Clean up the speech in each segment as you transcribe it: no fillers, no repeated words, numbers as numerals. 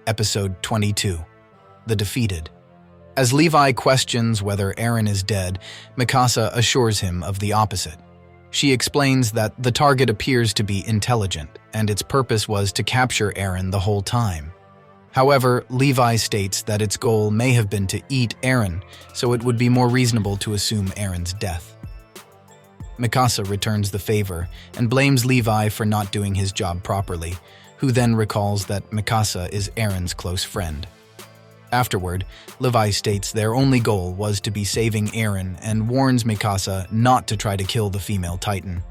Episode 22. The Defeated. As Levi questions whether Eren is dead, Mikasa assures him of the opposite. She explains that the target appears to be intelligent, and its purpose was to capture Eren the whole time. However, Levi states that its goal may have been to eat Eren, so it would be more reasonable to assume Eren's death. Mikasa returns the favor and blames Levi for not doing his job properly, who then recalls that Mikasa is Eren's close friend. Afterward, Levi states their only goal was to be saving Eren and warns Mikasa not to try to kill the female Titan.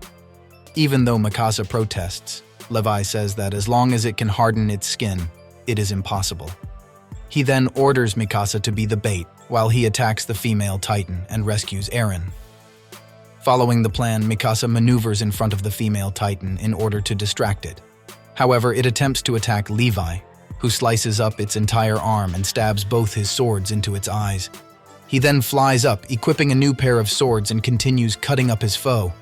Even though Mikasa protests, Levi says that as long as it can harden its skin, it is impossible. He then orders Mikasa to be the bait while he attacks the female Titan and rescues Eren. Following the plan, Mikasa maneuvers in front of the female Titan in order to distract it. However, it attempts to attack Levi, who slices up its entire arm and stabs both his swords into its eyes. He then flies up, equipping a new pair of swords, and continues cutting up his foe.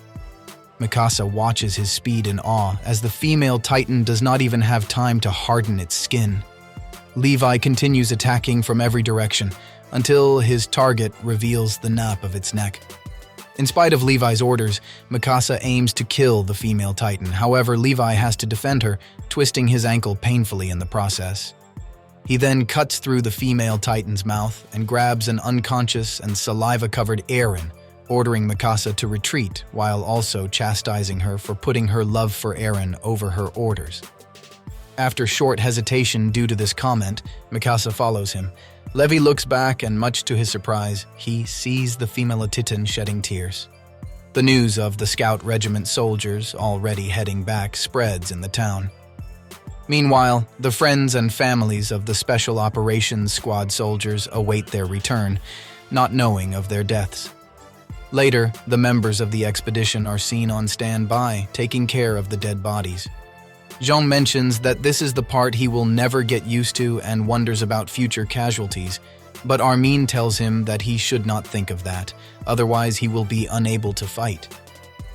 Mikasa watches his speed in awe, as the female Titan does not even have time to harden its skin. Levi continues attacking from every direction, until his target reveals the nape of its neck. In spite of Levi's orders, Mikasa aims to kill the female Titan. However, Levi has to defend her, twisting his ankle painfully in the process. He then cuts through the female Titan's mouth and grabs an unconscious and saliva-covered Eren, ordering Mikasa to retreat while also chastising her for putting her love for Eren over her orders. After short hesitation due to this comment, Mikasa follows him. Levi looks back and, much to his surprise, he sees the female Titan shedding tears. The news of the Scout Regiment soldiers already heading back spreads in the town. Meanwhile, the friends and families of the Special Operations Squad soldiers await their return, not knowing of their deaths. Later, the members of the expedition are seen on standby, taking care of the dead bodies. Jean mentions that this is the part he will never get used to and wonders about future casualties, but Armin tells him that he should not think of that, otherwise he will be unable to fight.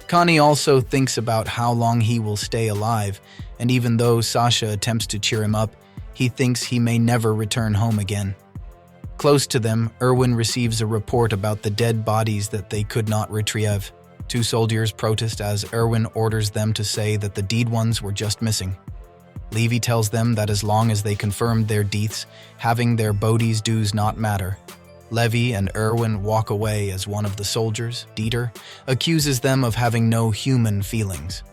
Connie also thinks about how long he will stay alive, and even though Sasha attempts to cheer him up, he thinks he may never return home again. Close to them, Erwin receives a report about the dead bodies that they could not retrieve. Two soldiers protest as Erwin orders them to say that the dead ones were just missing. Levi tells them that as long as they confirmed their deaths, having their bodies does not matter. Levi and Erwin walk away as one of the soldiers, Dieter, accuses them of having no human feelings.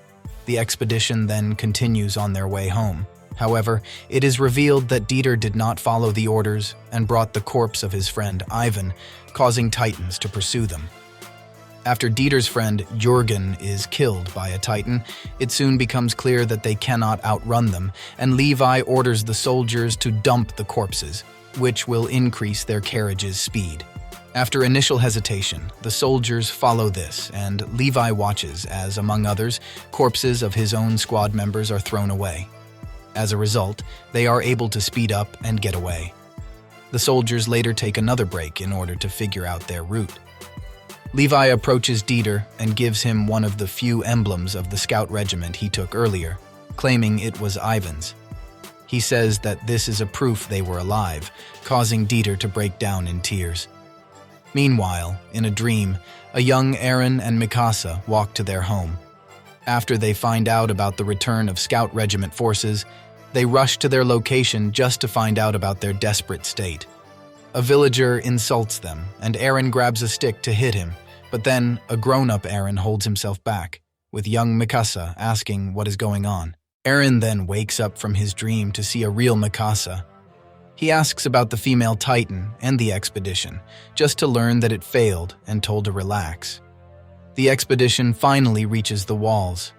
The expedition then continues on their way home. However, it is revealed that Dieter did not follow the orders and brought the corpse of his friend Ivan, causing Titans to pursue them. After Dieter's friend Jürgen is killed by a Titan, it soon becomes clear that they cannot outrun them, and Levi orders the soldiers to dump the corpses, which will increase their carriage's speed. After initial hesitation, the soldiers follow this, and Levi watches as, among others, corpses of his own squad members are thrown away. As a result, they are able to speed up and get away. The soldiers later take another break in order to figure out their route. Levi approaches Dieter and gives him one of the few emblems of the Scout Regiment he took earlier, claiming it was Ivan's. He says that this is a proof they were alive, causing Dieter to break down in tears. Meanwhile, in a dream, a young Eren and Mikasa walk to their home. After they find out about the return of Scout Regiment forces, they rush to their location just to find out about their desperate state. A villager insults them, and Eren grabs a stick to hit him, but then a grown-up Eren holds himself back, with young Mikasa asking what is going on. Eren then wakes up from his dream to see a real Mikasa. He asks about the female Titan and the expedition, just to learn that it failed and told to relax. The expedition finally reaches the walls.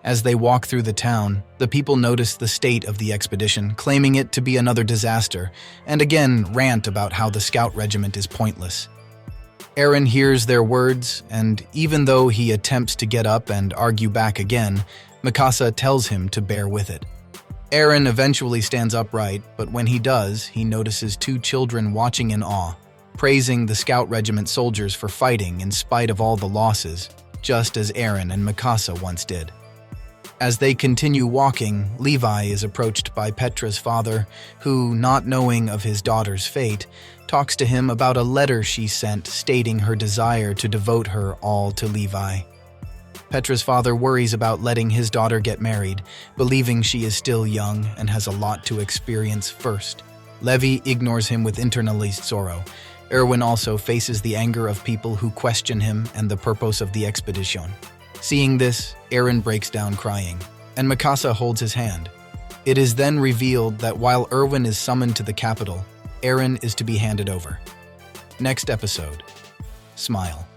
As they walk through the town, the people notice the state of the expedition, claiming it to be another disaster, and again rant about how the Scout Regiment is pointless. Eren hears their words, and even though he attempts to get up and argue back again, Mikasa tells him to bear with it. Eren eventually stands upright, but when he does, he notices two children watching in awe, praising the Scout Regiment soldiers for fighting in spite of all the losses, just as Eren and Mikasa once did. As they continue walking, Levi is approached by Petra's father, who, not knowing of his daughter's fate, talks to him about a letter she sent stating her desire to devote her all to Levi. Petra's father worries about letting his daughter get married, believing she is still young and has a lot to experience first. Levi ignores him with internalized sorrow. Erwin also faces the anger of people who question him and the purpose of the expedition. Seeing this, Eren breaks down crying, and Mikasa holds his hand. It is then revealed that while Erwin is summoned to the capital, Eren is to be handed over. Next episode. Smile.